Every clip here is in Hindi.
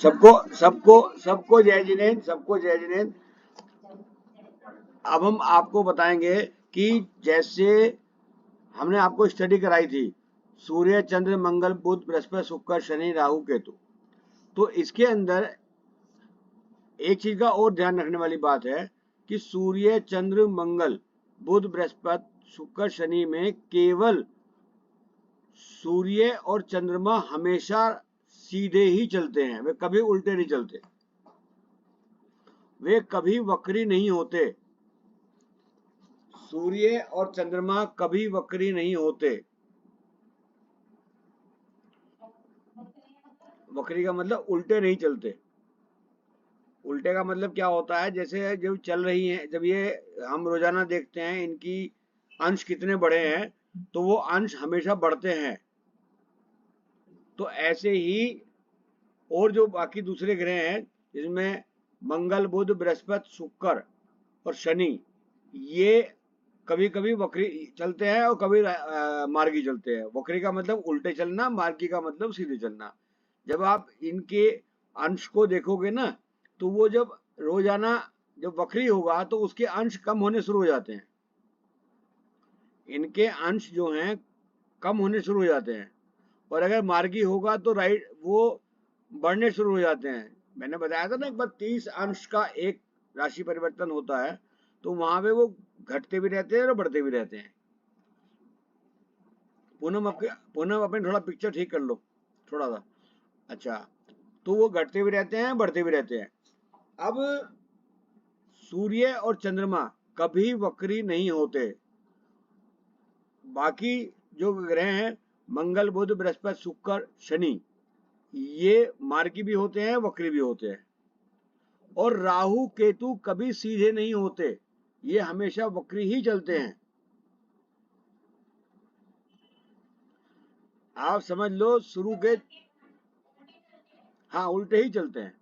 सबको सबको सबको जय जिनेंद्र, सबको जय जिनेंद्र। अब हम आपको बताएंगे कि जैसे हमने आपको स्टडी कराई थी सूर्य चंद्र मंगल बुध बृहस्पति शुक्र शनि राहु केतु, तो इसके अंदर एक चीज का और ध्यान रखने वाली बात है कि सूर्य चंद्र मंगल बुध बृहस्पति शुक्र शनि में केवल सूर्य और चंद्रमा हमेशा सीधे ही चलते हैं, वे कभी उल्टे नहीं चलते, वे कभी वक्री नहीं होते। सूर्य और चंद्रमा कभी वक्री नहीं होते। वक्री का मतलब उल्टे नहीं चलते। उल्टे का मतलब क्या होता है, जैसे जब चल रही हैं, जब ये हम रोजाना देखते हैं इनकी अंश कितने बड़े हैं, तो वो अंश हमेशा बढ़ते हैं। तो ऐसे ही और जो बाकी दूसरे ग्रह हैं जिसमें मंगल बुध बृहस्पति शुक्र और शनि, ये कभी कभी वक्री चलते हैं और कभी मार्गी चलते हैं। वक्री का मतलब उल्टे चलना, मार्गी का मतलब सीधे चलना। जब आप इनके अंश को देखोगे ना, तो वो जब रोजाना जब वक्री होगा तो उसके अंश कम होने शुरू हो जाते हैं। इनके अंश जो हैं कम होने शुरू हो जाते हैं, और अगर मार्गी होगा तो राइट वो बढ़ने शुरू हो जाते हैं। मैंने बताया था ना एक बार 30 अंश का एक राशि परिवर्तन होता है, तो वहां पे वो घटते भी रहते हैं और बढ़ते भी रहते हैं। पूनम अपने थोड़ा पिक्चर ठीक कर लो थोड़ा सा। अच्छा, तो वो घटते भी रहते हैं बढ़ते भी रहते हैं। अब सूर्य और चंद्रमा कभी वक्री नहीं होते। बाकी जो ग्रह हैं मंगल बुध बृहस्पति शुक्र शनि, ये मार्गी भी होते हैं वक्री भी होते हैं। और राहु केतु कभी सीधे नहीं होते, ये हमेशा वक्री ही चलते हैं। आप समझ लो शुरू के, हाँ उल्टे ही चलते हैं।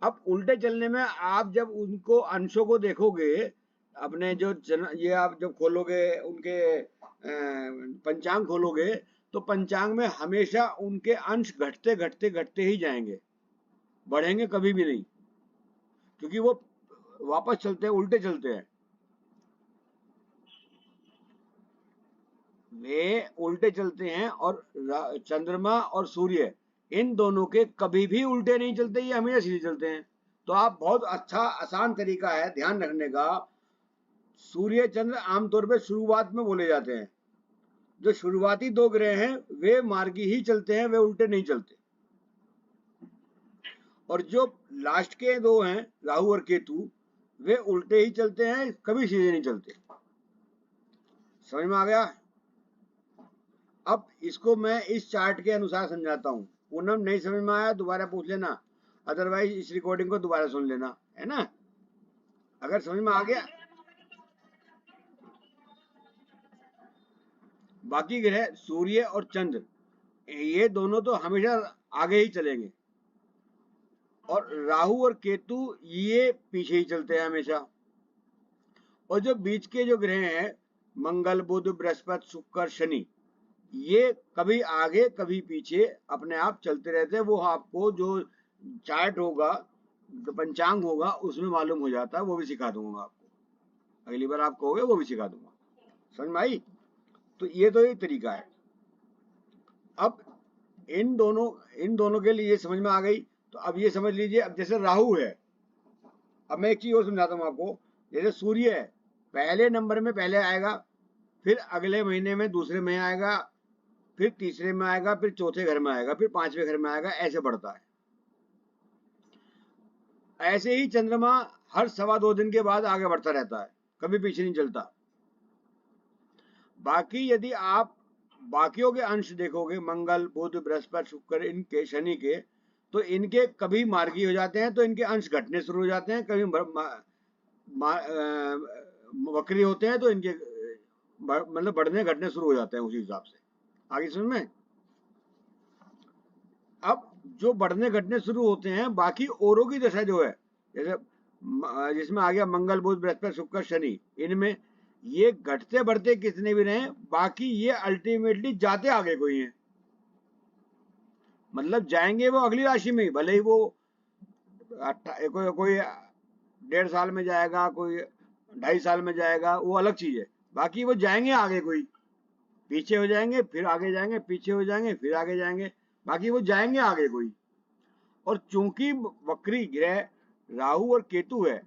अब उल्टे चलने में आप जब उनको अंशों को देखोगे, अपने जो ये आप जब खोलोगे उनके पंचांग खोलोगे, तो पंचांग में हमेशा उनके अंश घटते घटते घटते ही जाएंगे, बढ़ेंगे कभी भी नहीं, क्योंकि वो वापस चलते हैं, उल्टे चलते हैं। वे उल्टे चलते हैं, और चंद्रमा और सूर्य इन दोनों के कभी भी उल्टे नहीं चलते, ये हमेशा सीधे चलते हैं। तो आप बहुत अच्छा आसान तरीका है ध्यान रखने का। सूर्य चंद्र आमतौर पर शुरुआत में बोले जाते हैं। जो शुरुआती दो ग्रह हैं वे मार्गी ही चलते हैं, वे उल्टे नहीं चलते। और जो लास्ट के दो हैं राहु और केतु, वे उल्टे ही चलते हैं, कभी सीधे नहीं चलते। समझ में आ गया? अब इसको मैं इस चार्ट के अनुसार समझाता हूँ। पूनम नहीं समझ में आया दोबारा पूछ लेना, अदरवाइज इस रिकॉर्डिंग को दोबारा सुन लेना, है ना? अगर समझ में आ गया, बाकी ग्रह सूर्य और चंद्र ये दोनों तो हमेशा आगे ही चलेंगे, और राहु और केतु ये पीछे ही चलते हैं हमेशा। और जो बीच के जो ग्रह हैं मंगल बुध बृहस्पति शुक्र शनि, ये कभी आगे कभी पीछे अपने आप चलते रहते हैं। वो आपको जो चार्ट होगा, जो पंचांग होगा, उसमें मालूम हो जाता है। वो भी सिखा दूंगा आपको, अगली बार आप कहोगे वो भी सिखा दूंगा। समझ में आई? तो ये तरीका है। अब इन दोनों के लिए समझ में आ गई। तो अब ये समझ लीजिए, अब जैसे राहु है, अब मैं एक चीज और समझाता हूँ आपको। जैसे सूर्य है, पहले नंबर में पहले आएगा, फिर अगले महीने में दूसरे में आएगा, फिर तीसरे में आएगा, फिर चौथे घर में आएगा, फिर पांचवें घर में आएगा, ऐसे बढ़ता है। ऐसे ही चंद्रमा हर 2.25 दिन के बाद आगे बढ़ता रहता है, कभी पीछे नहीं चलता। बाकी यदि आप बाकियों के अंश देखोगे, मंगल बुध बृहस्पति शुक्र इनके शनि के, तो इनके कभी मार्गी हो जाते हैं तो इनके अंश घटने शुरू हो जाते हैं, कभी वक्री होते हैं तो इनके मतलब बढ़ने घटने शुरू हो जाते हैं उसी हिसाब से। आगे समझ में? अब जो बढ़ने घटने शुरू होते हैं, बाकी औरों की दशा जो है, जैसे जिसमें आ गया मंगल बुध बृहस्पति शुक्र शनि, इनमें ये घटते बढ़ते कितने भी रहे, बाकी ये अल्टीमेटली जाते आगे को ही हैं। मतलब जाएंगे वो अगली राशि में, भले ही वो कोई 1.5 साल में जाएगा, कोई 2.5 साल में जाएगा, वो अलग चीज है। बाकी वो जाएंगे आगे, कोई पीछे हो जाएंगे, फिर आगे जाएंगे, पीछे हो जाएंगे, फिर आगे जाएंगे, बाकी वो जाएंगे आगे कोई। और चूंकि वक्री ग्रह राहु और केतु है,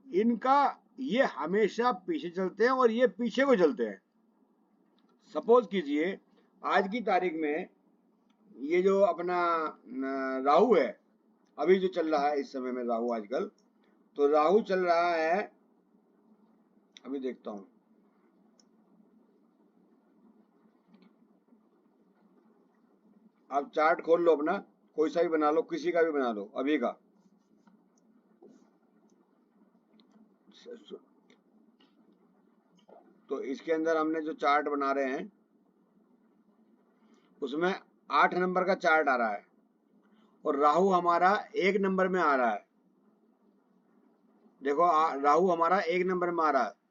इनका ये हमेशा पीछे चलते हैं और ये पीछे को चलते हैं। सपोज कीजिए आज की तारीख में ये जो अपना राहु है, अभी जो चल रहा है इस समय में राहु आजकल, तो राहु चल रहा है, अभी देखता हूं, आप चार्ट खोल लो अपना, कोई सा भी बना लो, किसी का भी बना लो अभी का। तो इसके अंदर हमने जो चार्ट बना रहे हैं उसमें 8 नंबर का चार्ट आ रहा है और राहु हमारा 1 नंबर में आ रहा है। देखो राहु हमारा 1 नंबर में आ रहा है।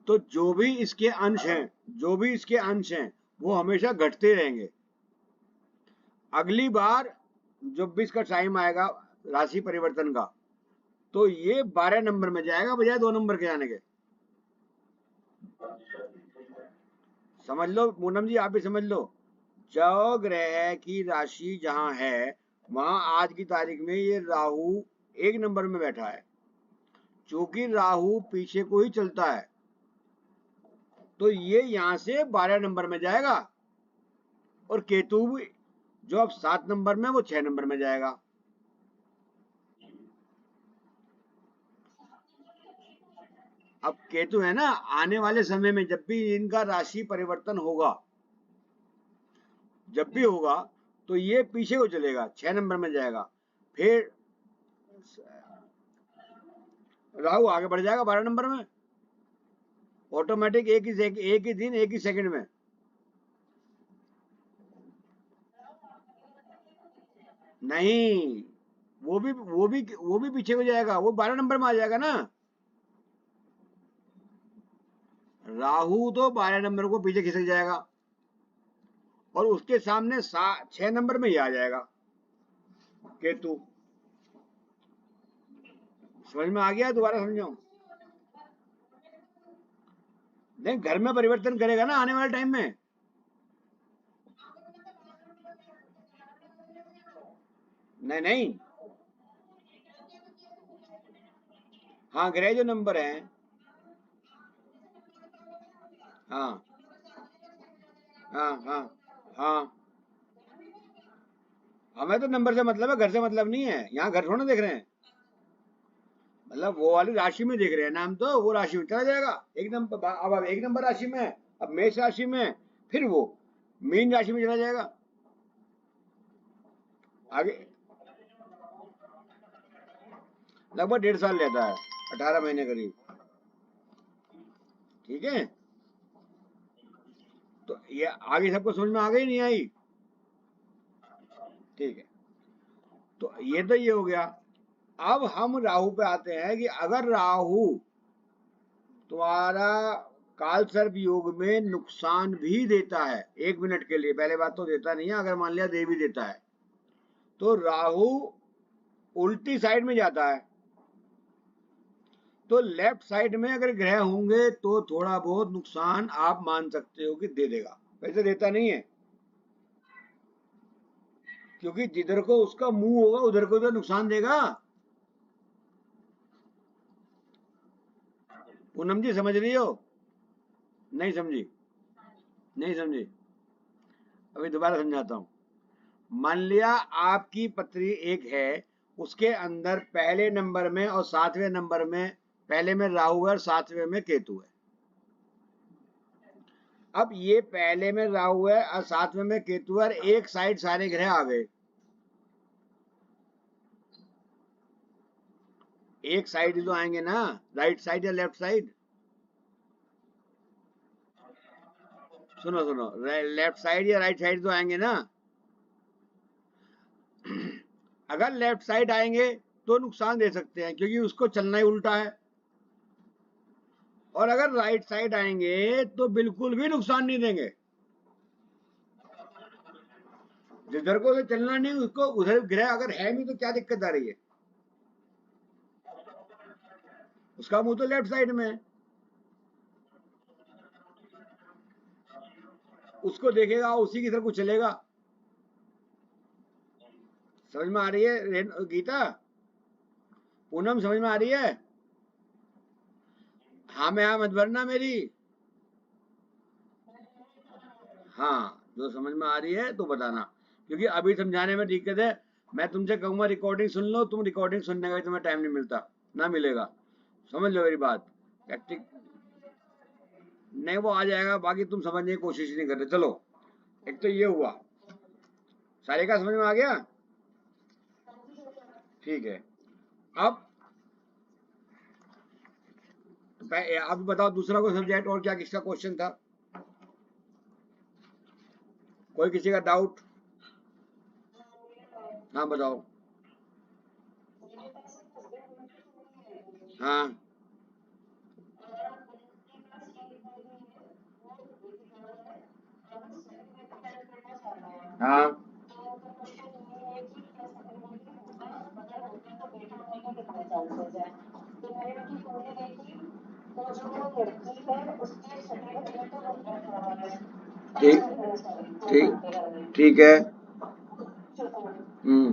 तो जो भी इसके अंश हैं, जो भी इसके अंश हैं, वो हमेशा घटते रहेंगे। अगली बार जब भी इसका टाइम आएगा राशि परिवर्तन का, तो ये 12 नंबर में जाएगा बजाय 2 नंबर के जाने के। समझ लो पूनम जी, आप भी समझ लो, जो ग्रह की राशि जहां है वहां आज की तारीख में ये राहु 1 नंबर में बैठा है। चूंकि राहु पीछे को ही चलता है, तो ये यहां से 12 नंबर में जाएगा और केतु भी जो अब 7 नंबर में, वो 6 नंबर में जाएगा। अब केतु है ना, आने वाले समय में जब भी इनका राशि परिवर्तन होगा, जब भी होगा, तो ये पीछे को चलेगा, 6 नंबर में जाएगा, फिर राहु आगे बढ़ जाएगा 12 नंबर में, ऑटोमेटिक एक ही दिन एक ही सेकंड में। नहीं, वो भी पीछे हो जाएगा, वो 12 नंबर में आ जाएगा ना। राहु तो 12 नंबर को पीछे खिसक जाएगा और उसके सामने 6 नंबर में ही आ जाएगा केतु। समझ में आ गया? दोबारा समझाऊं? नहीं, घर में परिवर्तन करेगा ना आने वाले टाइम में। नहीं नहीं, हाँ ग्रह जो नंबर है, हाँ हाँ हाँ हाँ, हमें तो नंबर से मतलब है, घर से मतलब नहीं है। यहाँ घर थोड़ा देख रहे हैं, मतलब वो वाली राशि में देख रहे हैं नाम, तो वो राशि में चला जाएगा एक नंबर। अब 1 नंबर राशि में, अब मेष राशि में, फिर वो मीन राशि में चला जाएगा आगे। लगभग 1.5 साल लेता है, 18 महीने करीब। ठीक है, तो ये आगे सबको समझ में आ गई नहीं आई? ठीक है, तो ये हो गया। अब हम राहु पे आते हैं कि अगर राहु तुम्हारा काल सर्प योग में नुकसान भी देता है 1 मिनट के लिए, पहले बात तो देता नहीं है, अगर मान लिया दे भी देता है, तो राहु उल्टी साइड में जाता है, तो लेफ्ट साइड में अगर ग्रह होंगे तो थोड़ा बहुत नुकसान आप मान सकते हो कि दे देगा, वैसे देता नहीं है, क्योंकि जिधर को उसका मुंह होगा उधर को तो नुकसान देगा। पूनम जी समझ रही हो? नहीं समझी? नहीं समझी? अभी दोबारा समझाता हूँ। मान लिया आपकी पत्री एक है, उसके अंदर पहले नंबर में और 7वें नंबर में, पहले में राहु है और 7वें में केतु है। अब ये पहले में राहु है और 7वें में केतु है, एक साइड सारे ग्रह आ गए। एक साइड ही तो आएंगे ना, राइट साइड या लेफ्ट साइड? सुनो सुनो, लेफ्ट साइड या राइट साइड तो आएंगे ना। अगर लेफ्ट साइड आएंगे तो नुकसान दे सकते हैं, क्योंकि उसको चलना ही उल्टा है। और अगर राइट साइड आएंगे तो बिल्कुल भी नुकसान नहीं देंगे। जिधर को तो चलना नहीं उसको उधर ग्रह अगर है नहीं तो क्या दिक्कत आ रही है? उसका मुंह तो लेफ्ट साइड में है, उसको देखेगा उसी की तरफ को चलेगा। समझ में आ रही है गीता? पूनम समझ में आ रही है? हाँ में हाँ मत भरना मेरी। हाँ जो समझ में आ रही है तो बताना, क्योंकि अभी समझाने में दिक्कत है। मैं तुमसे कहूंगा रिकॉर्डिंग सुन लो, तुम रिकॉर्डिंग सुनने का भी तुम्हें टाइम नहीं मिलता, ना मिलेगा। समझ लो मेरी बात। प्रैक्टिक नहीं, वो आ जाएगा, बाकी तुम समझने की कोशिश नहीं कर रहे। चलो, एक तो ये हुआ। सारे का समझ में आ गया? ठीक है। अब आप बताओ दूसरा कोई सब्जेक्ट और क्या किसका क्वेश्चन था? कोई किसी का डाउट? हाँ बताओ। हाँ हाँ ठीक ठीक ठीक है। हम्म।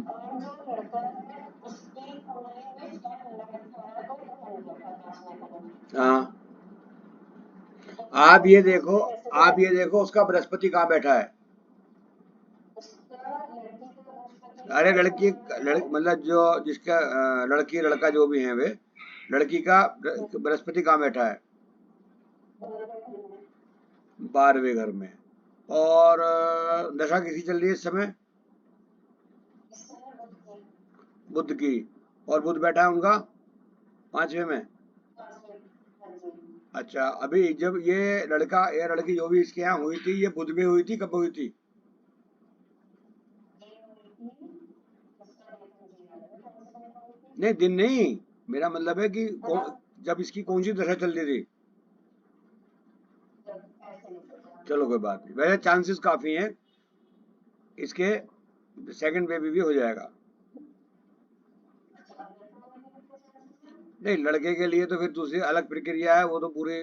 हाँ, आप ये देखो उसका बृहस्पति कहाँ बैठा है। अरे मतलब जो जिसका लड़की लड़का जो भी है वे, लड़की का बृहस्पति कहाँ बैठा है? 12वें घर में। और दशा किसी चल रही है इस समय? बुध की। और बुध बैठा है उनका 5वें में। अच्छा, अभी जब ये लड़का या लड़की जो भी इसके यहाँ हुई थी, ये बुध में हुई थी, कब हुई थी? नहीं दिन नहीं, मेरा मतलब है कि जब इसकी कौन सी दशा चल रही थी? चलो कोई बात नहीं, वैसे चांसेस काफी हैं इसके सेकंड बेबी भी हो जाएगा। नहीं, लड़के के लिए तो फिर दूसरी अलग प्रक्रिया है, वो तो पूरी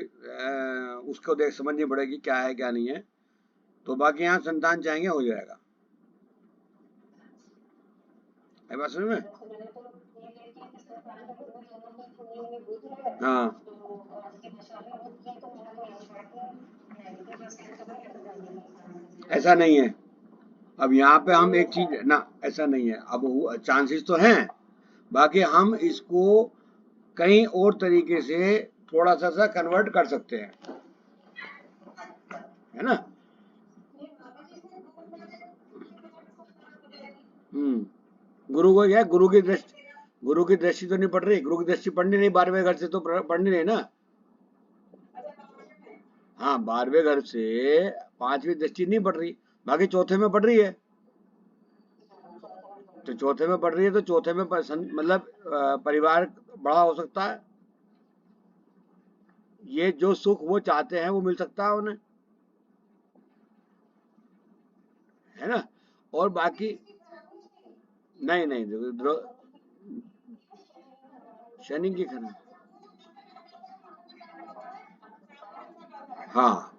उसको देख समझनी पड़ेगी क्या है क्या नहीं है। तो बाकी यहाँ संतान चाहेंगे हो जाएगा। है बात समझ में? हाँ, ऐसा नहीं है। अब यहाँ पे हम एक चीज ना, ऐसा नहीं है। अब चांसेस तो हैं, बाकी हम इसको कहीं और तरीके से थोड़ा सा कन्वर्ट कर सकते हैं, है ना? गुरु को क्या है, गुरु की दृष्टि तो नहीं पड़ रही, गुरु की दृष्टि पड़नी नहीं, 12वें घर से तो पड़नी नहीं ना। हाँ, 12वें घर से 5वीं दृष्टि नहीं पड़ रही, बाकी चौथे में पड़ रही है। तो चौथे में पड़ रही है तो चौथे में मतलब परिवार बड़ा हो सकता है। ये जो सुख वो चाहते हैं वो मिल सकता है उन्हें, है ना? और बाकी नहीं नहीं, शनि की खरा। हाँ,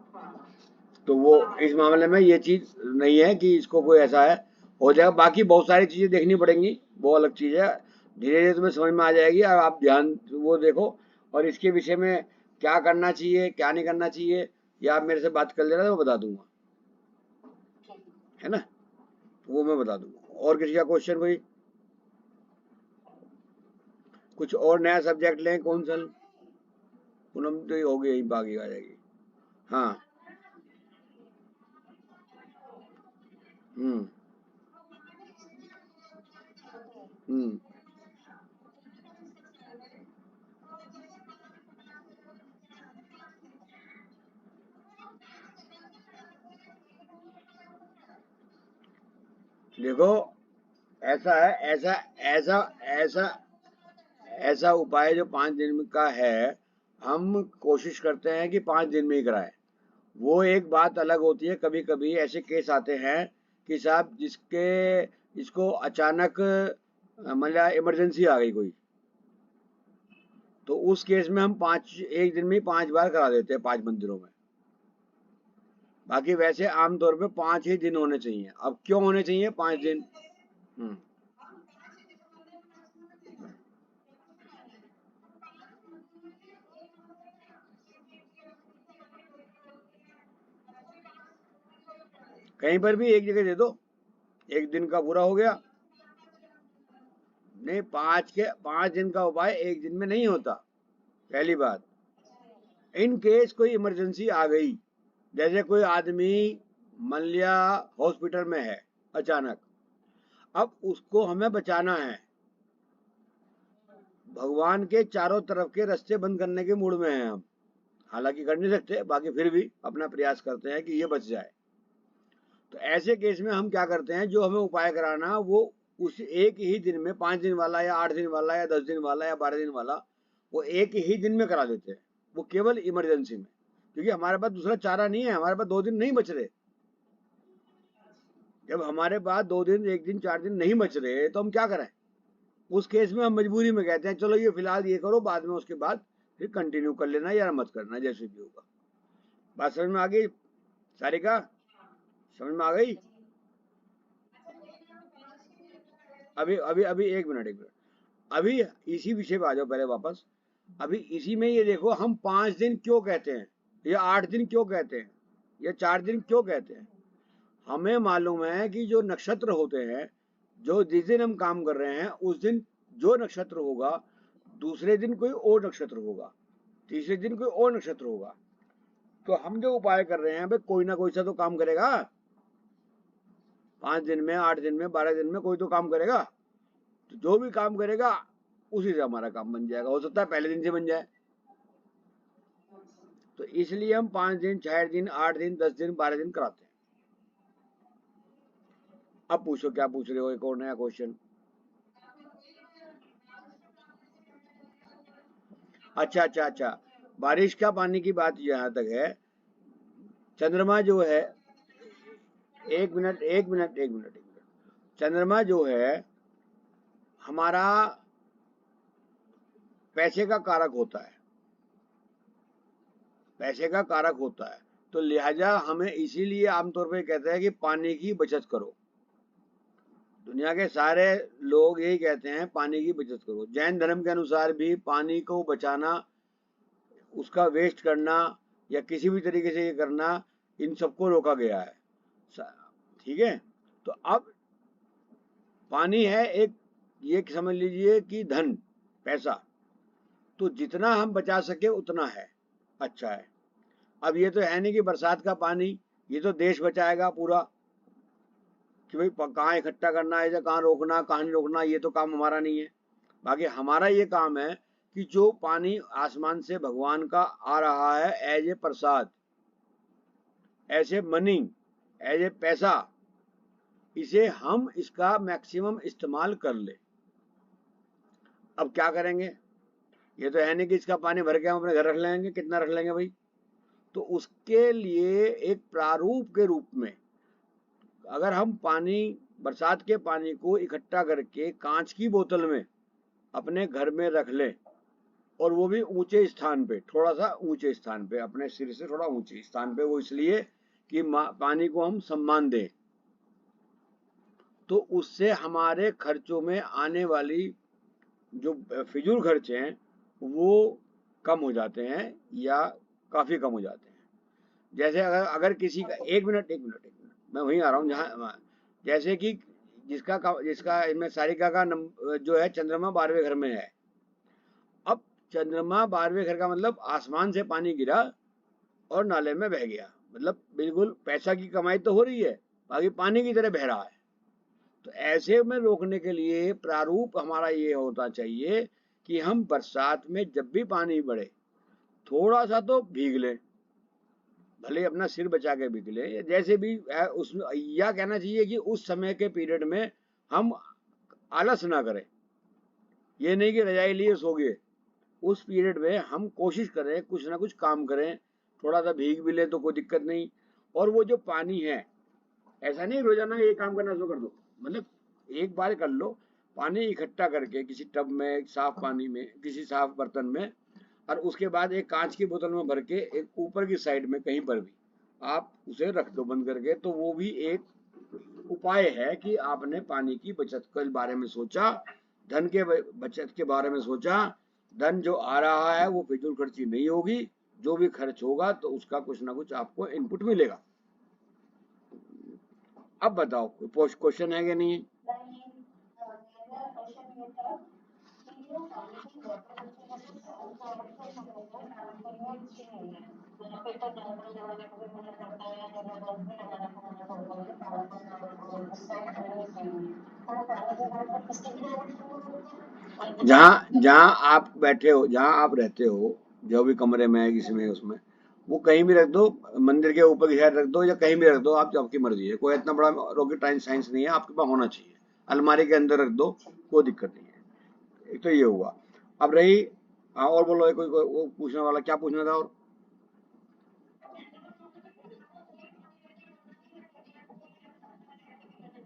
तो वो इस मामले में ये चीज नहीं है कि इसको कोई ऐसा है, हो जाएगा। बाकी बहुत सारी चीजें देखनी पड़ेंगी, वो अलग चीज है। धीरे धीरे तुम्हें समझ में आ जाएगी, और आप ध्यान वो देखो। और इसके विषय में क्या करना चाहिए क्या नहीं करना चाहिए, या आप मेरे से बात कर लेना तो मैं बता दूंगा, है ना? वो मैं बता दूंगा। और किसी का क्वेश्चन कोई? कुछ और नया सब्जेक्ट लें कौन सा? पूनम तो हो गई, यही बाकी आ जाएगी। हाँ। हम्म। हम्म। देखो, ऐसा है, ऐसा ऐसा ऐसा ऐसा उपाय जो 5 दिन का है, हम कोशिश करते हैं कि 5 दिन में ही कराएं। वो एक बात अलग होती है, कभी कभी ऐसे केस आते हैं कि साहब इसको अचानक मतलब इमरजेंसी आ गई कोई, तो उस केस में हम एक दिन में 5 बार करा देते हैं 5 मंदिरों में। बाकी वैसे आमतौर पे 5 ही दिन होने चाहिए। अब क्यों होने चाहिए 5 दिन? कहीं पर भी एक जगह दे दो, एक दिन का पूरा हो गया। नहीं, 5 दिन का उपाय एक दिन में नहीं होता। पहली बात, इन केस कोई इमरजेंसी आ गई, जैसे कोई आदमी मान लिया हॉस्पिटल में है अचानक, अब उसको हमें बचाना है, भगवान के चारों तरफ के रास्ते बंद करने के मूड में हैं हम, हालांकि कर नहीं सकते, बाकी फिर भी अपना प्रयास करते हैं कि ये बच जाए। तो ऐसे केस में हम क्या करते हैं, जो हमें उपाय कराना वो उस एक ही दिन में 5 दिन वाला या 8 दिन वाला या 10 दिन वाला या 12 दिन वाला, वो एक ही दिन में करा देते हैं, वो केवल इमरजेंसी में, क्योंकि हमारे पास दूसरा चारा नहीं है, हमारे पास 2 दिन नहीं बच रहे। जब हमारे पास 2 दिन, 1 दिन, 4 दिन नहीं बच रहे तो हम क्या करें? उस केस में हम मजबूरी में कहते हैं चलो ये फिलहाल ये करो, बाद में उसके बाद फिर कंटिन्यू कर लेना या मत करना, जैसे भी होगा। बात समझ में आ गई सारिका? समझ में आ गई? अभी अभी अभी एक मिनट, अभी इसी विषय पे आ जाओ पहले वापस। अभी इसी में ये देखो, हम 5 दिन क्यों कहते हैं, या 8 दिन क्यों कहते हैं, या 4 दिन क्यों कहते हैं? हमें मालूम है कि जो नक्षत्र होते हैं, जो जिस दिन हम काम कर रहे हैं उस दिन जो नक्षत्र होगा, दूसरे दिन कोई और नक्षत्र होगा, तीसरे दिन कोई और नक्षत्र होगा, तो हम जो उपाय कर रहे हैं भाई कोई ना कोई सा तो काम करेगा। 5 दिन में, 8 दिन में, 12 दिन में कोई तो काम करेगा, तो जो भी काम करेगा उसी से हमारा काम बन जाएगा। हो सकता है पहले दिन से बन जाए। तो इसलिए हम 5 दिन, 6 दिन, 8 दिन, 10 दिन, 12 दिन कराते हैं। अब पूछो क्या पूछ रहे हो, एक और नया क्वेश्चन। अच्छा, बारिश का पानी की बात यहाँ तक है, चंद्रमा जो है, एक मिनट, चंद्रमा जो है हमारा पैसे का कारक होता है, पैसे का कारक होता है, तो लिहाजा हमें इसीलिए आमतौर पे कहते हैं कि पानी की बचत करो। दुनिया के सारे लोग यही कहते हैं पानी की बचत करो। जैन धर्म के अनुसार भी पानी को बचाना, उसका वेस्ट करना या किसी भी तरीके से ये करना, इन सबको रोका गया है। ठीक है, तो अब पानी है एक, ये समझ लीजिए कि धन, पैसा, तो जितना हम बचा सके उतना है, अच्छा है। अब ये तो है नहीं कि बरसात का पानी ये तो देश बचाएगा पूरा, कि भाई कहाँ इकट्ठा करना है या कहाँ रोकना, कहाँ नहीं रोकना, ये तो काम हमारा नहीं है। बाकी हमारा ये काम है कि जो पानी आसमान से भगवान का आ रहा है as a prasad, as a money, as a paisa, इसे हम इसका मैक्सिमम इस्तेमाल कर ले। अब क्या करेंगे? ये तो है नहीं कि इसका पानी भर के हम अपने घर रख लेंगे, कितना रख लेंगे भाई? तो उसके लिए एक प्रारूप के रूप में, अगर हम पानी, बरसात के पानी को इकट्ठा करके कांच की बोतल में अपने घर में रख लें, और वो भी ऊंचे स्थान पे, थोड़ा सा ऊंचे स्थान पे, अपने सिर से थोड़ा ऊंचे स्थान पे, वो इसलिए कि पानी को हम सम्मान दें, तो उससे हमारे खर्चों में आने वाली जो फिजूल खर्चे हैं वो कम हो जाते हैं या काफी कम हो जाते हैं। जैसे अगर किसी का, एक मिनट, मैं वहीं आ रहा हूँ जहाँ, जैसे कि जिसका इनमें सारिका का जो है चंद्रमा 12वें घर में है। अब चंद्रमा 12वें घर का मतलब आसमान से पानी गिरा और नाले में बह गया, मतलब बिल्कुल पैसा की कमाई तो हो रही है, बाकी पानी की तरह बह रहा है। तो ऐसे में रोकने के लिए प्रारूप हमारा ये होता चाहिए कि हम बरसात में जब भी पानी बढ़े थोड़ा सा तो भीग लें, भले अपना सिर बचा के भीग लें, जैसे भी उसमें यह कहना चाहिए कि उस समय के पीरियड में हम आलस ना करें, ये नहीं कि रजाई लिए सो गए। उस पीरियड में हम कोशिश करें कुछ ना कुछ काम करें, थोड़ा सा भीग भी ले तो कोई दिक्कत नहीं। और वो जो पानी है ऐसा नहीं रोजाना ये काम करना शुरू कर दो, मतलब एक बार कर लो, पानी इकट्ठा करके किसी टब में, साफ पानी में, किसी साफ बर्तन में, और उसके बाद एक कांच की बोतल में भर के एक ऊपर की साइड में कहीं पर भी आप उसे रख दो बंद करके, तो वो भी एक उपाय है कि आपने पानी की बचत के बारे में सोचा, धन के बचत के बारे में सोचा। धन जो आ रहा है वो फिजूल खर्ची नहीं होगी, जो भी खर्च होगा तो उसका कुछ ना कुछ आपको इनपुट मिलेगा। अब बताओ कोई क्वेश्चन है कि नहीं? जहाँ जहाँ आप बैठे हो, जहाँ आप रहते हो, जो भी कमरे में है, किसी में उसमें, वो कहीं भी रख दो, मंदिर के ऊपर की साइड रख दो या कहीं भी रख दो, आप आपकी मर्जी है, कोई इतना बड़ा रॉकेट साइंस नहीं है, आपके पास होना चाहिए। अलमारी के अंदर रख दो, कोई दिक्कत नहीं है। एक तो ये हुआ। अब रही, हाँ और बोलो, कोई वो पूछने वाला क्या पूछना था? और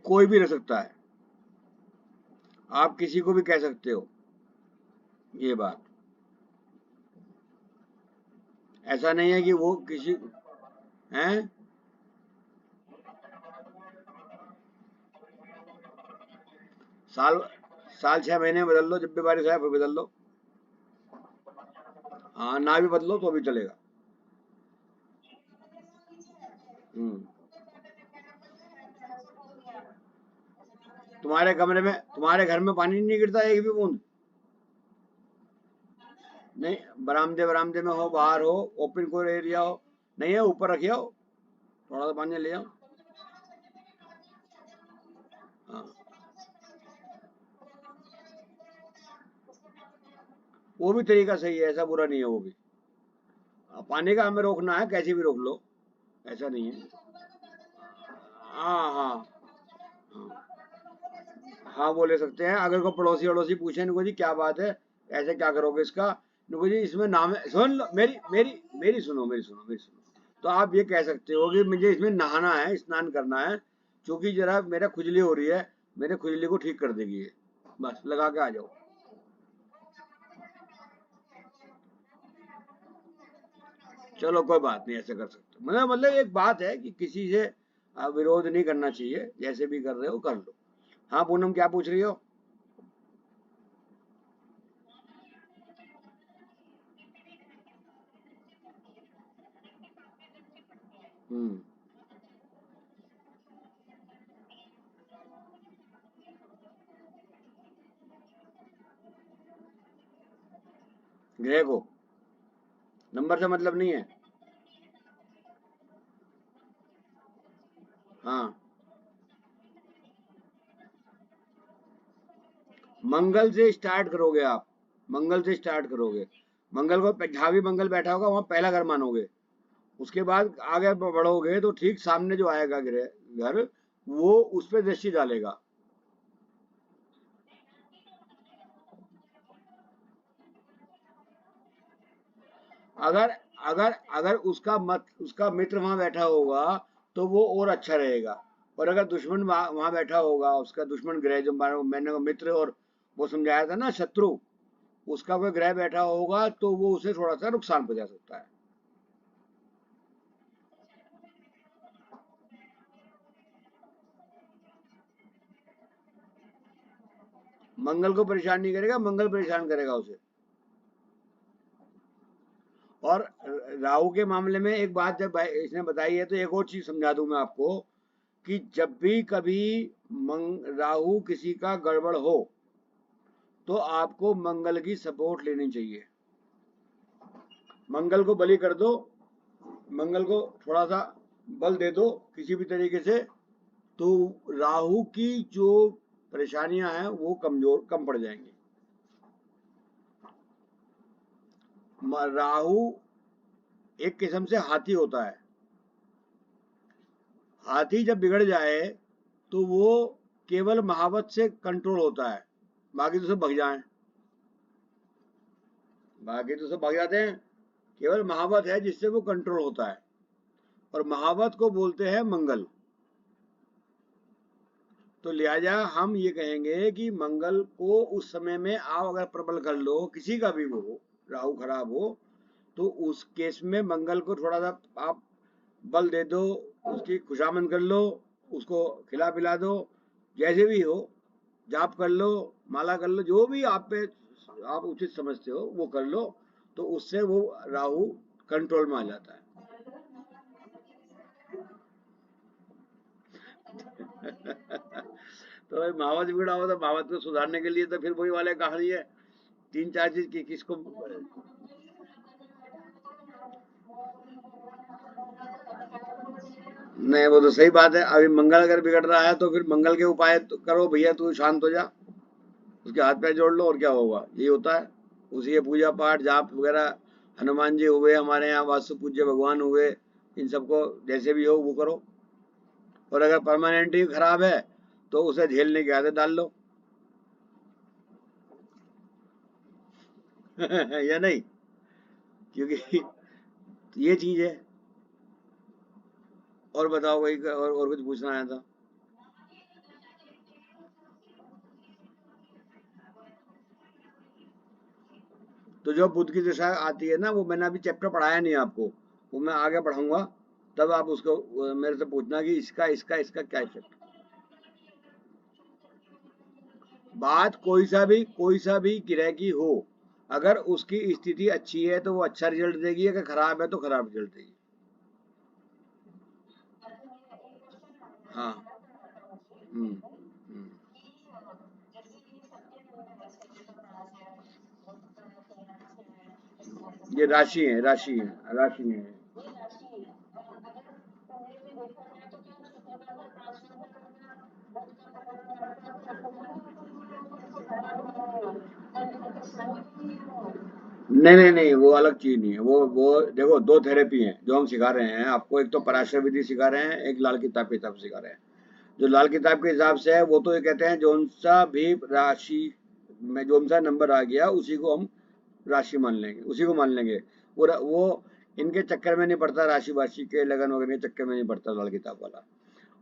कोई भी रह सकता है, आप किसी को भी कह सकते हो ये बात। ऐसा नहीं है कि वो किसी हैं। साल साल 6 महीने में बदल लो, जब भी बारिश आए फिर बदल लो। हाँ, ना भी बदलो तो भी चलेगा। हम्म। तुम्हारे घर में पानी नहीं गिरता एक भी बूंद? नहीं, बरामदे बरामदे में हो, बाहर हो, ओपन कोई एरिया हो? नहीं है, ऊपर रखिए हो, थोड़ा सा पानी ले आओ। हाँ, वो भी तरीका सही है, ऐसा बुरा नहीं है वो भी। पानी का हमें रोकना है, कैसे भी रोक लो, ऐसा नहीं है। हाँ हाँ हाँ। हाँ, वो ले सकते हैं। अगर कोई पड़ोसी अड़ोसी पूछे, इनको जी क्या बात है, ऐसे क्या करोगे इसका, इनको जी इसमें नाम है, सुन लो, मेरी मेरी मेरी सुनो। तो आप ये कह सकते हो कि मुझे इसमें नहाना है, स्नान करना है, क्योंकि जरा मेरा खुजली हो रही है, मेरे खुजली को ठीक कर देगी ये, बस लगा के आ जाओ। चलो कोई बात नहीं, ऐसे कर सकते हो। मतलब एक बात है कि किसी से विरोध नहीं करना चाहिए, जैसे भी कर रहे हो कर लो। हाँ पूनम, क्या पूछ रही हो? हम्म। ग्रह को नंबर से मतलब नहीं है। हाँ, मंगल से स्टार्ट करोगे आप, मंगल से स्टार्ट करोगे। मंगल को जहाँ भी मंगल बैठा होगा वहां पहला घर मानोगे। उसके बाद आगे बढ़ोगे तो ठीक सामने जो आएगा ग्रह घर, वो उस पर दृष्टि डालेगा। अगर अगर अगर उसका मित्र वहां बैठा होगा तो वो और अच्छा रहेगा। और अगर दुश्मन वहां बैठा होगा, उसका दुश्मन ग्रह जो मैंने मित्र और वो समझाया था ना, शत्रु, उसका कोई ग्रह बैठा होगा तो वो उसे थोड़ा सा नुकसान पहुंचा सकता है। मंगल को परेशान नहीं करेगा, मंगल परेशान करेगा उसे। और राहु के मामले में एक बात जब इसने बताई है तो एक और चीज समझा दूं मैं आपको, कि जब भी कभी राहु किसी का गड़बड़ हो तो आपको मंगल की सपोर्ट लेनी चाहिए। मंगल को बलि कर दो, मंगल को थोड़ा सा बल दे दो किसी भी तरीके से, तो राहु की जो परेशानियां हैं वो कम पड़ जाएंगी। राहु एक किस्म से हाथी होता है। हाथी जब बिगड़ जाए तो वो केवल महावत से कंट्रोल होता है, बाकी तो सब भग जाए, बाकी तो सब भग जाते हैं। केवल महावत है जिससे वो कंट्रोल होता है, और महावत को बोलते हैं मंगल। तो लिहाजा हम ये कहेंगे कि मंगल को उस समय में आप अगर प्रबल कर लो, किसी का भी वो राहु खराब हो, तो उस केस में मंगल को थोड़ा सा आप बल दे दो, उसकी खुशामद कर लो, उसको खिला पिला दो, जैसे भी हो, जाप कर लो, माला कर लो, जो भी आप पे आप उचित समझते हो वो कर लो, तो उससे वो राहु कंट्रोल में आ जाता है। तो भाई महावत बिगड़ा हो तो महावत को सुधारने के लिए तो फिर वही वाले कहानी है, तीन चार चीज की किसको। नहीं, वो तो सही बात है। अभी मंगल अगर बिगड़ रहा है तो फिर मंगल के उपाय तो करो भैया, तू शांत हो जा, उसके हाथ पैर जोड़ लो, और क्या होगा, यही होता है। उसी के पूजा पाठ जाप वगैरह, हनुमान जी हुए हमारे यहाँ, वास्तु पूज्य भगवान हुए, इन सबको जैसे भी हो वो करो। और अगर परमानेंट ही खराब है तो उसे झेलने की आदत डाल लो। या नहीं, क्योंकि ये चीज है। और बताओ भाई, और कुछ पूछना आया था? तो जो बुद्ध की दशा आती है ना, वो मैंने अभी चैप्टर पढ़ाया नहीं आपको, वो मैं आगे पढ़ाऊंगा, तब आप उसको मेरे से पूछना कि इसका इसका इसका क्या इफेक्ट। बात कोई सा भी ग्रह की हो, अगर उसकी स्थिति अच्छी है तो वो अच्छा रिजल्ट देगी, अगर खराब है तो खराब रिजल्ट देगी। हाँ। हम्म। हम्म। ये राशि है, राशि है, राशि है। नहीं नहीं नहीं, वो अलग चीज नहीं है। वो देखो, दो थेरेपी है जो हम सिखा रहे हैं आपको, एक तो पराशर विधि सिखा रहे हैं, एक लाल किताब के हिसाब से सिखा रहे हैं। जो लाल किताब के हिसाब से है वो तो ये कहते हैं जोन सा भी राशि में जोन सा नंबर आ गया उसी को हम राशि मान लेंगे, उसी को मान लेंगे। वो इनके चक्कर में नहीं पड़ता, राशि वाशी के लगन वगैरह के चक्कर में नहीं पड़ता लाल किताब वाला।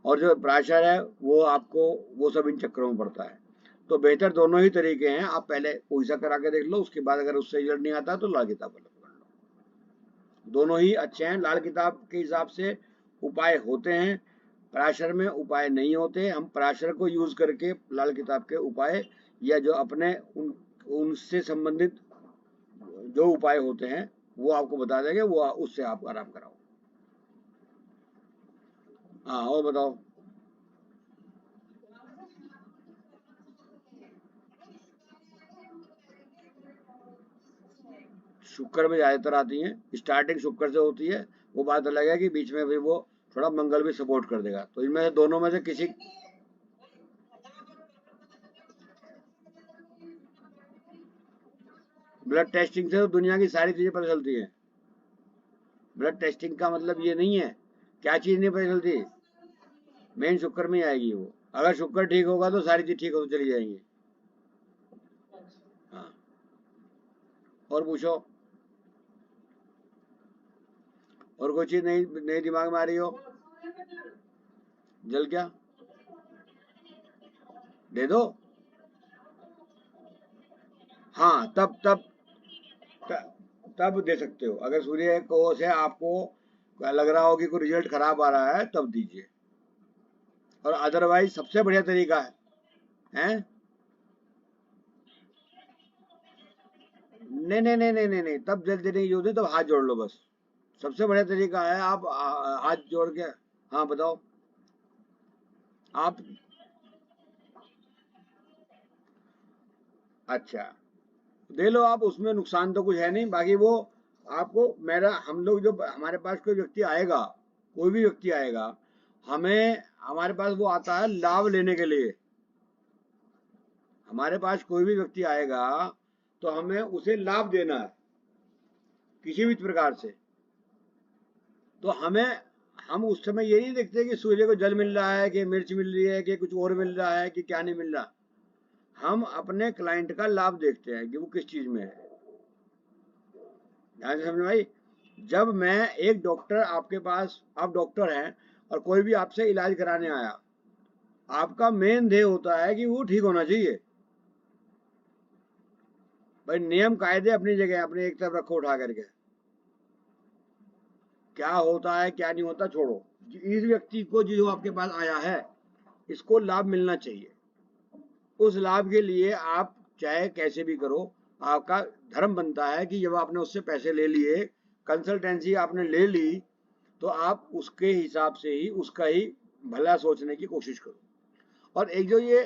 और जो पराशर है वो आपको वो सब इन चक्करों में पड़ता है। तो बेहतर दोनों ही तरीके हैं, आप पहले कोई सा करा के देख लो, उसके बाद अगर उससे रिजल्ट नहीं आता तो लाल किताब वाला पकड़ लो। दोनों ही अच्छे हैं। लाल किताब के हिसाब से उपाय होते हैं, पराशर में उपाय नहीं होते। हम पराशर को यूज करके लाल किताब के उपाय, या जो अपने उनसे संबंधित जो उपाय होते हैं वो आपको बता देंगे, वो उससे आप आराम कराओ। हाँ, और बताओ। शुक्र में ज्यादातर आती हैं, स्टार्टिंग शुक्र से होती है। वो बात अलग है कि बीच में भी वो थोड़ा मंगल भी सपोर्ट कर देगा, तो इनमें से दोनों में से किसी। ब्लड टेस्टिंग से तो दुनिया की सारी चीजें पता चलती हैं। ब्लड टेस्टिंग का मतलब ये नहीं है क्या चीज नहीं पता चलती। मेन शुक्र में ही आएगी वो। अगर शुक्र ठीक होगा तो सारी चीज ठीक होती चली जाएंगी। हाँ, और पूछो। और कोई चीज नहीं नहीं दिमाग में आ रही हो? जल क्या? दे दो। हाँ, तब दे सकते हो। अगर सूर्य को से आपको लग रहा हो कि कोई रिजल्ट खराब आ रहा है तब दीजिए। और अदरवाइज सबसे बढ़िया तरीका है। नहीं नहीं नहीं नहीं नहीं नहीं, तब जल देने की जरूरत है, तब हाथ जोड़ लो बस। सबसे बढ़िया तरीका है आप हाथ जोड़ के। हाँ, बताओ। आप। अच्छा, दे लो आप, उसमें नुकसान तो कुछ है नहीं। बाकी वो आपको मेरा हम लोग जो हमारे पास कोई व्यक्ति आएगा, कोई भी व्यक्ति आएगा, हमें हमारे पास वो आता है लाभ लेने के लिए। हमारे पास कोई भी व्यक्ति आएगा तो हमें उसे लाभ देना है किसी भी प्रकार से। तो हम उस समय ये नहीं देखते कि सूर्य को जल मिल रहा है कि मिर्च मिल रही है कि कुछ और मिल रहा है कि क्या नहीं मिल रहा। हम अपने क्लाइंट का लाभ देखते हैं कि वो किस चीज में है। ध्यान से समझो भाई। जब मैं एक डॉक्टर आपके पास, आप डॉक्टर हैं और कोई भी आपसे इलाज कराने आया, आपका मेन ध्येय होता है कि वो ठीक होना चाहिए। भाई नियम कायदे अपनी जगह, अपने एक तरफ रखो उठा करके, क्या होता है क्या नहीं होता छोड़ो। इस व्यक्ति को जो आपके पास आया है इसको लाभ मिलना चाहिए। उस लाभ के लिए आप चाहे कैसे भी करो, आपका धर्म बनता है कि जब आपने उससे पैसे ले लिए, कंसल्टेंसी आपने ले ली, तो आप उसके हिसाब से ही उसका ही भला सोचने की कोशिश करो। और एक जो ये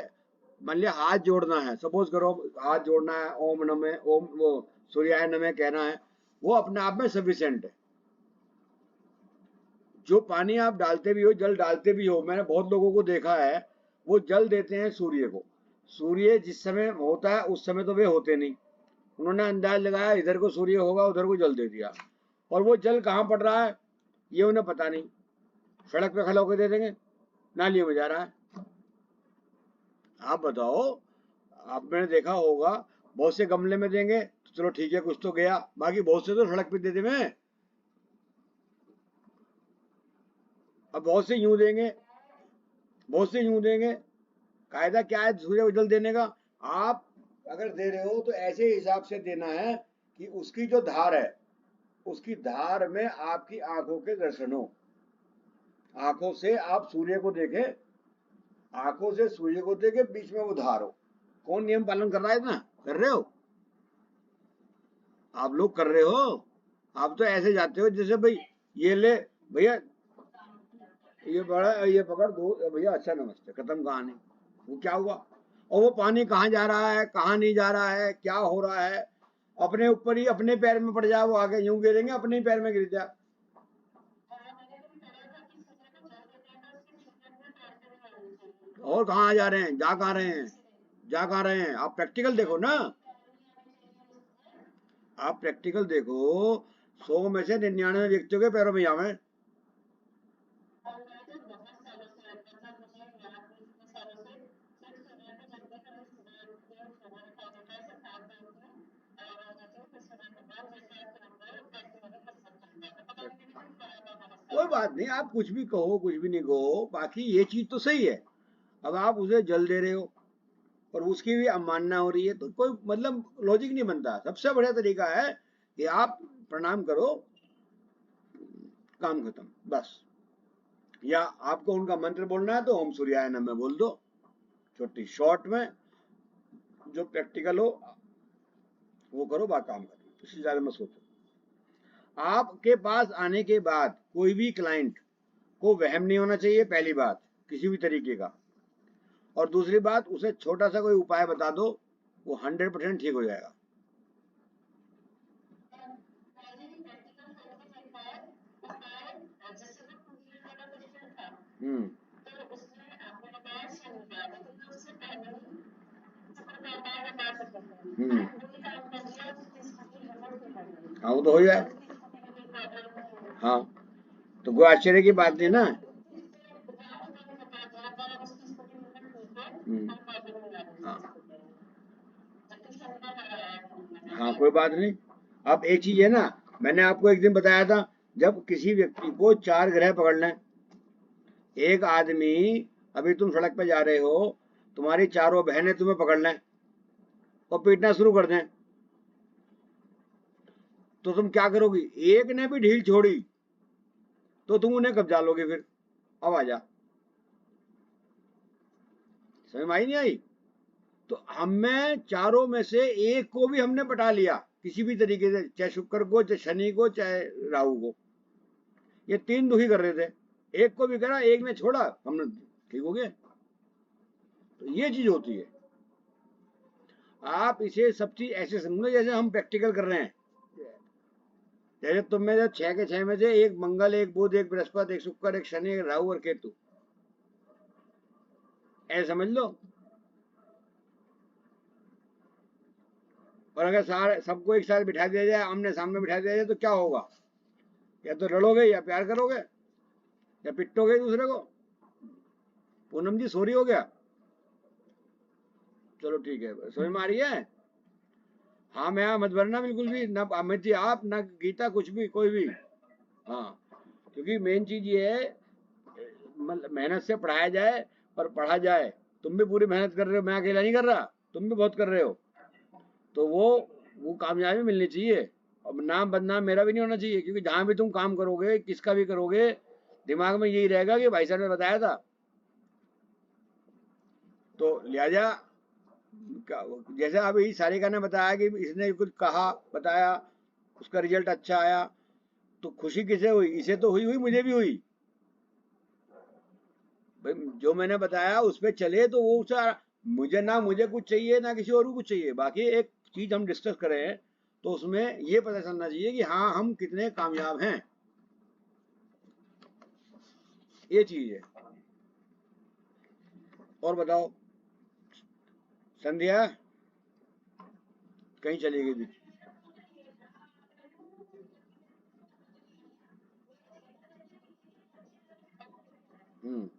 मान लिया हाथ जोड़ना है, सपोज करो हाथ जोड़ना है, ओम नमः ओम वो सूर्याय नमः कहना है, वो अपने आप में सफिशिएंट है। जो पानी आप डालते भी हो, जल डालते भी हो, मैंने बहुत लोगों को देखा है वो जल देते हैं सूर्य को। सूर्य जिस समय होता है उस समय तो वे होते नहीं, उन्होंने अंदाज लगाया इधर को सूर्य होगा, उधर को जल दे दिया, और वो जल कहाँ पड़ रहा है ये उन्हें पता नहीं। सड़क पे खड़ा होकर दे देंगे, नालियों में जा रहा है। आप बताओ, आपने देखा होगा बहुत से गमले में देंगे तो चलो ठीक है कुछ तो गया, बाकी बहुत से तो सड़क पे दे दे में। अब बहुत से यूं देंगे, बहुत से यूं देंगे। कायदा क्या है सूर्य को जल देने का? आप अगर दे रहे हो तो ऐसे हिसाब से देना है कि उसकी जो धार है, उसकी धार में आपकी आंखों के दर्शन हो, आंखों से आप सूर्य को देखें, आंखों से सूर्य को देखे, बीच में वो धार हो। कौन नियम पालन कर रहा है? इतना कर रहे हो आप लोग, कर रहे हो। आप तो ऐसे जाते हो जैसे भाई ये ले भैया, ये बड़ा ये पकड़ दो भैया, अच्छा नमस्ते, खत्म कहानी। वो क्या हुआ? और वो पानी कहाँ जा रहा है, कहाँ नहीं जा रहा है, क्या हो रहा है, अपने ऊपर ही अपने पैर में पड़ जाए, वो आगे यूं गिरेंगे अपने ही पैर में गिर जाए। और कहाँ जा रहे हैं, जा कहाँ रहे हैं, जा कहाँ रहे हैं? आप प्रैक्टिकल देखो ना, आप प्रैक्टिकल देखो। 100 में से 99 व्यक्तियों के पैरों में जावे। कोई बात नहीं, आप कुछ भी कहो कुछ भी नहीं कहो, बाकी ये चीज तो सही है। अब आप उसे जल दे रहे हो और उसकी भी अवमानना हो रही है, तो कोई मतलब लॉजिक नहीं बनता। सबसे बढ़िया तरीका है कि आप प्रणाम करो, काम खत्म बस। या आपको उनका मंत्र बोलना है तो ओम सूर्याय नमः बोल दो, छोटी शॉर्ट में, जो प्रैक्टिकल हो वो करो, बात काम खत्म, इससे ज्यादा मत सोचो। आपके पास आने के बाद कोई भी क्लाइंट को वहम नहीं होना चाहिए, पहली बात, किसी भी तरीके का। और दूसरी बात, उसे छोटा सा कोई उपाय बता दो, वो 100% ठीक हो जाएगा। हम्म। हम्म। हाँ वो तो हो जाए। हाँ, तो कोई आश्चर्य की बात नहीं ना। हाँ। हाँ कोई बात नहीं। अब एक चीज है ना, मैंने आपको एक दिन बताया था, जब किसी व्यक्ति को 4 ग्रह पकड़ना है, एक आदमी, अभी तुम सड़क पे जा रहे हो, तुम्हारी चारों बहनें तुम्हें पकड़ना है और पीटना शुरू कर दें, तो तुम क्या करोगी? एक ने भी ढील छोड़ी तो तुम उन्हें कब्जा लोगे फिर। अब आ जा, समझ में आई नहीं आई? तो हमें चारों में से एक को भी हमने पटा लिया किसी भी तरीके से, चाहे शुक्र को, चाहे शनि को, चाहे राहु को। ये 3 दुखी कर रहे थे, एक को भी करा, एक ने छोड़ा, हमने ठीक हो गए। तो ये चीज होती है। आप इसे सब चीज ऐसे समझो जैसे हम प्रैक्टिकल कर रहे हैं। जैसे तुम में से 6 के 6 में से एक मंगल, एक बुध, एक बृहस्पति, एक शुक्र, एक शनि, एक राहु और केतु, ऐसे समझ लो। और अगर सारे सबको एक साथ बिठा दिया जाए, आमने सामने बिठा दिया जाए, तो क्या होगा? या तो लड़ोगे या प्यार करोगे या पिटोगे दूसरे को। पूनम जी सॉरी हो गया, चलो ठीक है, समझ में आ रही है? हाँ मैं मत भरना बिल्कुल भी ना, अमित आप ना गीता, कुछ भी कोई भी। हाँ, क्योंकि मेन चीज ये है, मेहनत से पढ़ाया जाए, पर पढ़ा जाए। तुम भी पूरी मेहनत कर रहे हो, मैं अकेला नहीं कर रहा, तुम भी बहुत कर रहे हो, तो वो कामयाबी मिलनी चाहिए। और नाम बदनाम मेरा भी नहीं होना चाहिए, क्योंकि जहां भी तुम काम करोगे, किसका भी करोगे, दिमाग में यही रहेगा कि भाई साहब ने बताया था। तो लिहाजा जैसे अभी सारिका ने बताया कि इसने कुछ कहा, बताया, उसका रिजल्ट अच्छा आया, तो खुशी किसे हुई? इसे तो हुई, मुझे भी हुई भाई। जो मैंने बताया उस पर चले तो वो मुझे ना, मुझे कुछ चाहिए ना किसी और को कुछ चाहिए। बाकी एक चीज हम डिस्कस करें तो उसमें ये पता चलना चाहिए कि हाँ हम कितने कामयाब हैं, ये चीज है। और बताओ संध्या, कहीं चली गई थी? हम्म।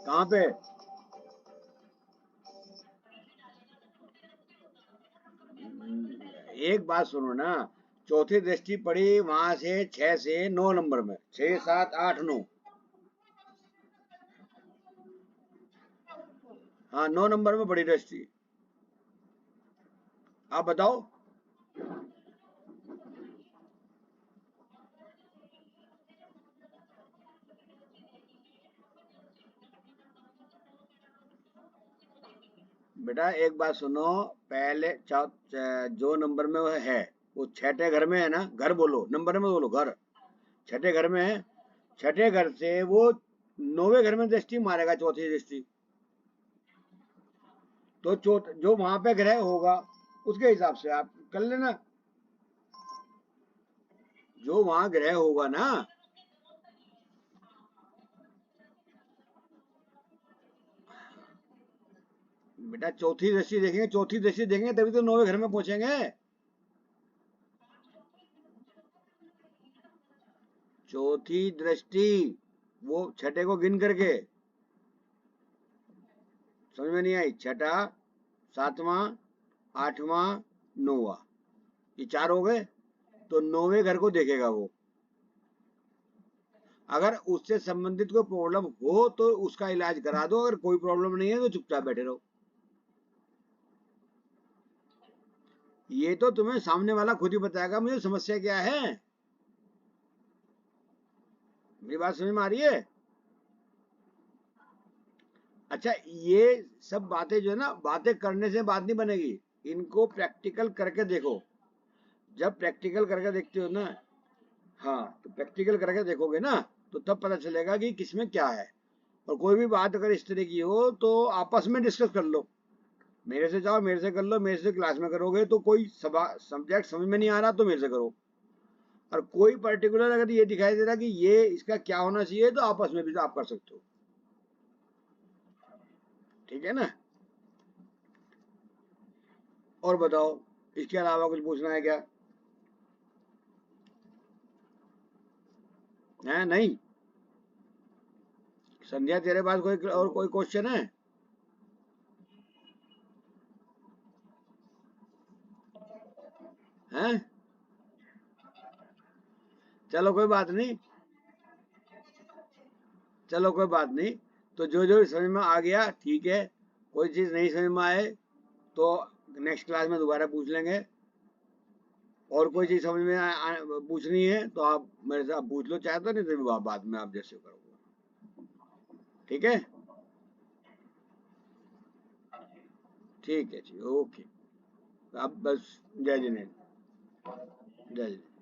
कहाँ पे? एक बात सुनो ना, चौथी दृष्टि पड़ी वहां से 6 से 9 नंबर में, 6 7 8 9। हाँ 9 नंबर में पड़ी दृष्टि। आप बताओ। बेटा एक बात सुनो, पहले जो नंबर में वो है, वो छठे घर में है ना, घर बोलो, नंबर में बोलो, घर। छठे घर में है, छठे घर से वो 9वें घर में दृष्टि मारेगा, चौथी दृष्टि। तो जो वहां पे ग्रह होगा उसके हिसाब से आप कर लेना, जो वहां ग्रह होगा ना। बेटा चौथी दृष्टि देखेंगे, चौथी दृष्टि देखेंगे तभी तो 9वें घर में पहुंचेंगे। चौथी दृष्टि वो छठे को गिन करके, समझ में नहीं आई? छठा, सातवां, आठवां, नौवां, ये 4 हो गए, तो 9वें घर को देखेगा वो। अगर उससे संबंधित कोई प्रॉब्लम हो तो उसका इलाज करा दो, अगर कोई प्रॉब्लम नहीं है तो चुपचाप बैठे रहो। ये तो तुम्हें सामने वाला खुद ही बताएगा मुझे समस्या क्या है। मेरी बात समझ में आ रही है? अच्छा, ये सब बातें जो है ना, बातें करने से बात नहीं बनेगी, इनको प्रैक्टिकल करके देखो। जब प्रैक्टिकल करके देखते हो ना, हाँ तो प्रैक्टिकल करके देखोगे ना, तो तब पता चलेगा कि किसमें क्या है। और कोई भी बात अगर इस तरह की हो तो आपस में डिस्कस कर लो, मेरे से जाओ, मेरे से कर लो, मेरे से क्लास में करोगे तो कोई सब्जेक्ट समझ में नहीं आ रहा तो मेरे से करो। और कोई पर्टिकुलर अगर ये दिखाई दे रहा कि ये इसका क्या होना चाहिए तो आपस में भी तो आप कर सकते हो। ठीक है ना? और बताओ, इसके अलावा कुछ पूछना है क्या? है नहीं? संध्या तेरे पास कोई और कोई क्वेश्चन है? हैं? चलो कोई बात नहीं, चलो कोई बात नहीं। तो जो जो समझ में आ गया ठीक है, कोई चीज़ नहीं समझ में आए तो नेक्स्ट क्लास में दोबारा पूछ लेंगे। और कोई चीज़ समझ में पूछनी है तो आप मेरे से आप पूछ लो, चाहे तो, नहीं तो बाद में आप जैसे करोगे। ठीक है? ठीक है जी, ओके। अब बस जय जिनेन्द्र, जय जिनेन्द्र।